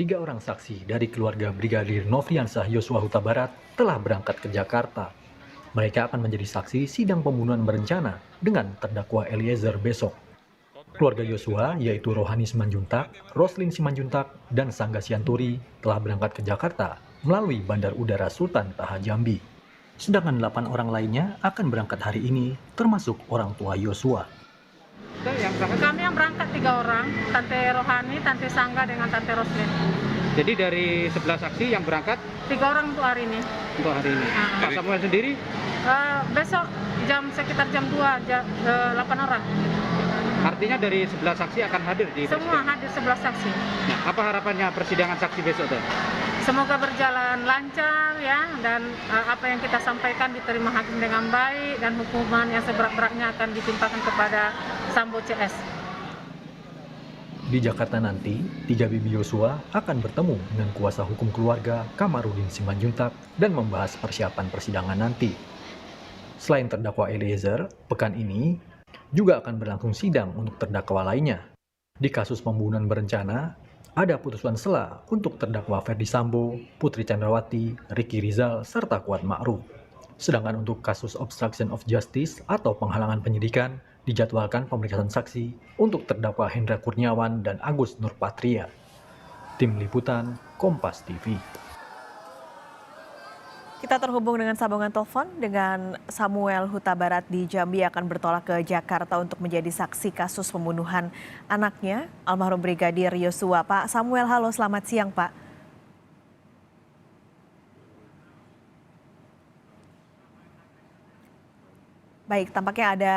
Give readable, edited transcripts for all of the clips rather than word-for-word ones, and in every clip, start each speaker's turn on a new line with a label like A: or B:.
A: Tiga orang saksi dari keluarga Brigadir Nofriansah Yosua Huta Barat telah berangkat ke Jakarta. Mereka akan menjadi saksi sidang pembunuhan berencana dengan terdakwa Eliezer besok. Keluarga Yosua, yaitu Rohani Simanjuntak, Roslin Simanjuntak, dan Sangga Sianturi telah berangkat ke Jakarta melalui Bandar Udara Sultan Taha Jambi. Sedangkan 8 orang lainnya akan berangkat hari ini, termasuk orang tua Yosua.
B: Kami yang berangkat 3 orang, Tante Rohani, Tante Sangga, dengan Tante Roslin.
C: Jadi dari 11 saksi yang berangkat
B: 3 orang untuk hari ini.
C: untuk hari ini. Pak Samuel sendiri
B: Besok sekitar jam 2, 8 orang.
C: artinya dari 11 saksi akan hadir di
B: Semua
C: persidangan.
B: hadir 11 saksi.
C: Nah, apa harapannya persidangan saksi besok tuh?
B: Semoga berjalan lancar ya, dan apa yang kita sampaikan diterima hakim dengan baik, dan hukuman yang seberat-beratnya akan ditimpakan kepada Sambo CS.
A: Di Jakarta nanti, 3 bibi Yosua akan bertemu dengan kuasa hukum keluarga Kamarudin Simanjuntak dan membahas persiapan persidangan nanti. Selain terdakwa Eliezer, pekan ini juga akan berlangsung sidang untuk terdakwa lainnya. Di kasus pembunuhan berencana, ada putusan sela untuk terdakwa Ferdi Sambo, Putri Chandrawati, Ricky Rizal, serta Kuat Ma'ruf. Sedangkan untuk kasus obstruction of justice atau penghalangan penyidikan, dijadwalkan pemeriksaan saksi untuk terdakwa Hendra Kurniawan dan Agus Nurpatria. Tim Liputan, Kompas TV.
D: Kita terhubung dengan sambungan telepon dengan Samuel Huta Barat di Jambi akan bertolak ke Jakarta untuk menjadi saksi kasus pembunuhan anaknya, almarhum Brigadir Yosua. Pak Samuel, halo, selamat siang Pak. Baik, tampaknya ada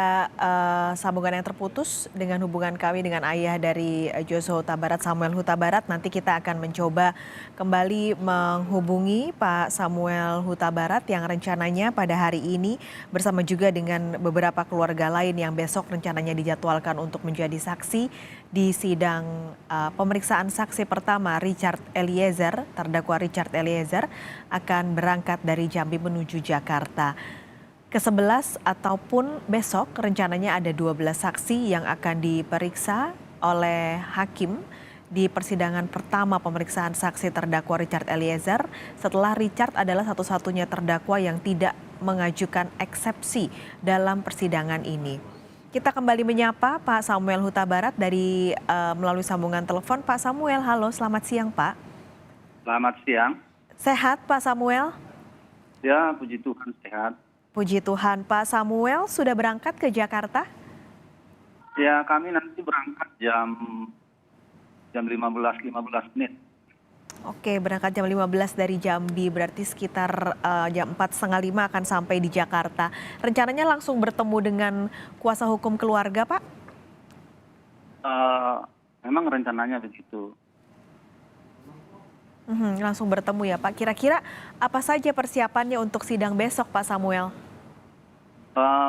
D: sambungan yang terputus dengan hubungan kami dengan ayah dari Yosua Huta Barat, Samuel Huta Barat. Nanti kita akan mencoba kembali menghubungi Pak Samuel Huta Barat yang rencananya pada hari ini bersama juga dengan beberapa keluarga lain yang besok rencananya dijadwalkan untuk menjadi saksi di sidang pemeriksaan saksi pertama Richard Eliezer, terdakwa Richard Eliezer akan berangkat dari Jambi menuju Jakarta. Ke-11 ataupun besok rencananya ada 12 saksi yang akan diperiksa oleh hakim di persidangan pertama pemeriksaan saksi terdakwa Richard Eliezer setelah Richard adalah satu-satunya terdakwa yang tidak mengajukan eksepsi dalam persidangan ini. Kita kembali menyapa Pak Samuel Huta Barat dari melalui sambungan telepon. Pak Samuel, halo, selamat siang Pak.
E: Selamat siang.
D: Sehat Pak Samuel?
E: Ya, puji Tuhan sehat.
D: Puji Tuhan. Pak Samuel sudah berangkat ke Jakarta?
E: Ya, kami nanti berangkat jam 15.15.
D: Oke, berangkat jam 15 dari Jambi, berarti sekitar jam 4:30 akan sampai di Jakarta. Rencananya langsung bertemu dengan kuasa hukum keluarga, Pak?
E: Memang rencananya begitu.
D: Langsung bertemu ya Pak. Kira-kira apa saja persiapannya untuk sidang besok Pak Samuel?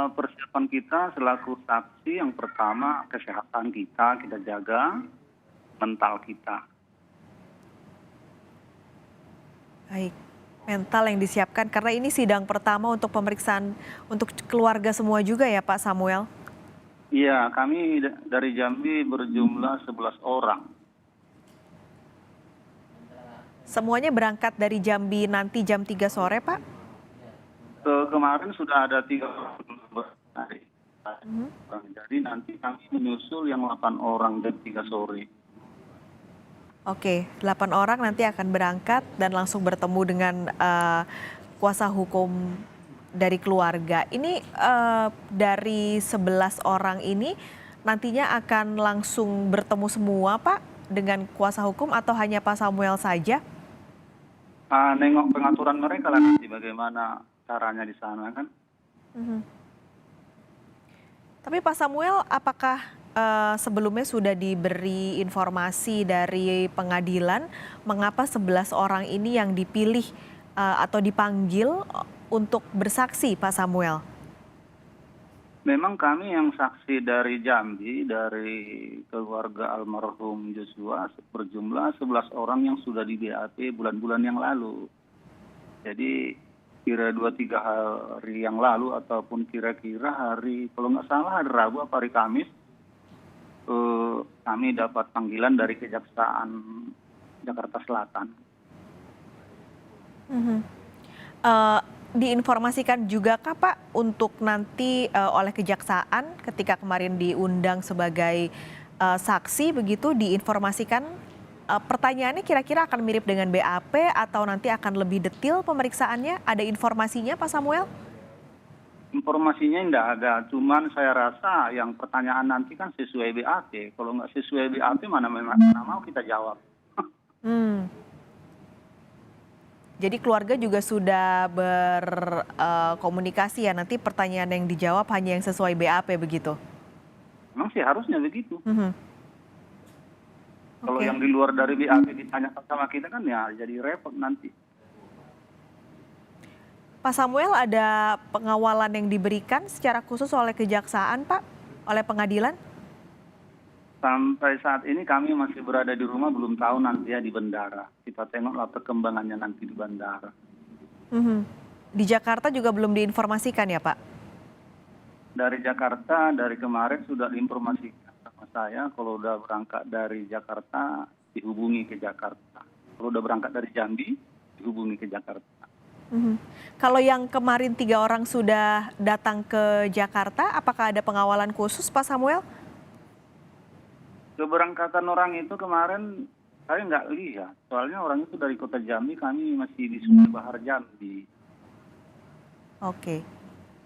E: Persiapan kita selaku saksi yang pertama kesehatan kita jaga, mental kita.
D: Baik, mental yang disiapkan karena ini sidang pertama untuk pemeriksaan untuk keluarga semua juga ya Pak Samuel?
E: Iya, kami dari Jambi berjumlah 11 orang.
D: Semuanya berangkat dari Jambi nanti jam 3 sore, Pak?
E: Kemarin sudah ada 3 orang. Jadi nanti kami menyusul yang 8 orang jam 3 sore.
D: Oke, 8 orang nanti akan berangkat dan langsung bertemu dengan kuasa hukum dari keluarga. Ini dari 11 orang ini nantinya akan langsung bertemu semua, Pak, dengan kuasa hukum atau hanya Pak Samuel saja?
E: Nengok pengaturan mereka lah nanti bagaimana caranya di sana kan.
D: Tapi Pak Samuel, apakah sebelumnya sudah diberi informasi dari pengadilan mengapa 11 orang ini yang dipilih atau dipanggil untuk bersaksi, Pak Samuel?
E: Memang kami yang saksi dari Jambi, dari keluarga almarhum Yosua berjumlah 11 orang yang sudah di BAP bulan-bulan yang lalu. Jadi kira 2-3 hari yang lalu ataupun kira-kira hari, kalau nggak salah hari Rabu atau hari Kamis, kami dapat panggilan dari Kejaksaan Jakarta Selatan.
D: Mhm. Diinformasikan juga kah Pak untuk nanti oleh kejaksaan ketika kemarin diundang sebagai saksi begitu diinformasikan pertanyaannya kira-kira akan mirip dengan BAP atau nanti akan lebih detail pemeriksaannya? Ada informasinya Pak Samuel?
E: Informasinya tidak ada, cuman saya rasa yang pertanyaan nanti kan sesuai BAP. Kalau nggak sesuai BAP mana mau kita jawab.
D: Hmm. Jadi keluarga juga sudah berkomunikasi ya nanti pertanyaan yang dijawab hanya yang sesuai BAP begitu?
E: Memang sih harusnya begitu.
D: Mhm.
E: Kalau
D: Oke.
E: yang di luar dari BAP ditanyakan sama kita kan ya jadi repot nanti.
D: Pak Samuel, ada pengawalan yang diberikan secara khusus oleh kejaksaan Pak? Oleh pengadilan?
E: Sampai saat ini kami masih berada di rumah, belum tahu nanti ya di bandara. Kita tengoklah perkembangannya nanti di bandara.
D: Mhm. Di Jakarta juga belum diinformasikan ya Pak?
E: Dari Jakarta, dari kemarin sudah diinformasikan sama saya, kalau udah berangkat dari Jakarta, dihubungi ke Jakarta. Kalau udah berangkat dari Jambi, dihubungi ke Jakarta.
D: Mhm. Kalau yang kemarin 3 orang sudah datang ke Jakarta, apakah ada pengawalan khusus Pak Samuel?
E: Keberangkatan orang itu kemarin saya nggak lihat, soalnya orang itu dari kota Jambi, kami masih di Sungai Bahar Jambi.
D: Oke.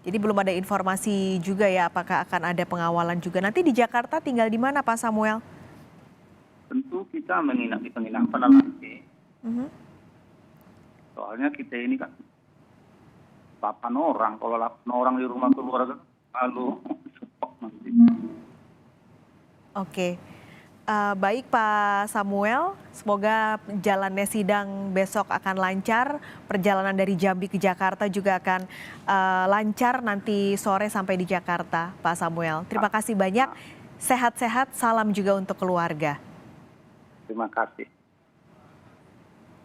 D: Jadi belum ada informasi juga ya apakah akan ada pengawalan juga. Nanti di Jakarta tinggal di mana Pak Samuel?
E: Tentu kita menginap di penginapan nanti,
D: Mhm.
E: soalnya kita ini kan 8 orang, kalau 8 orang di rumah keluarga, lalu stop nanti.
D: Oke. Baik Pak Samuel, semoga jalannya sidang besok akan lancar. Perjalanan dari Jambi ke Jakarta juga akan lancar nanti sore sampai di Jakarta Pak Samuel. Terima kasih banyak, sehat-sehat, salam juga untuk keluarga.
E: Terima kasih.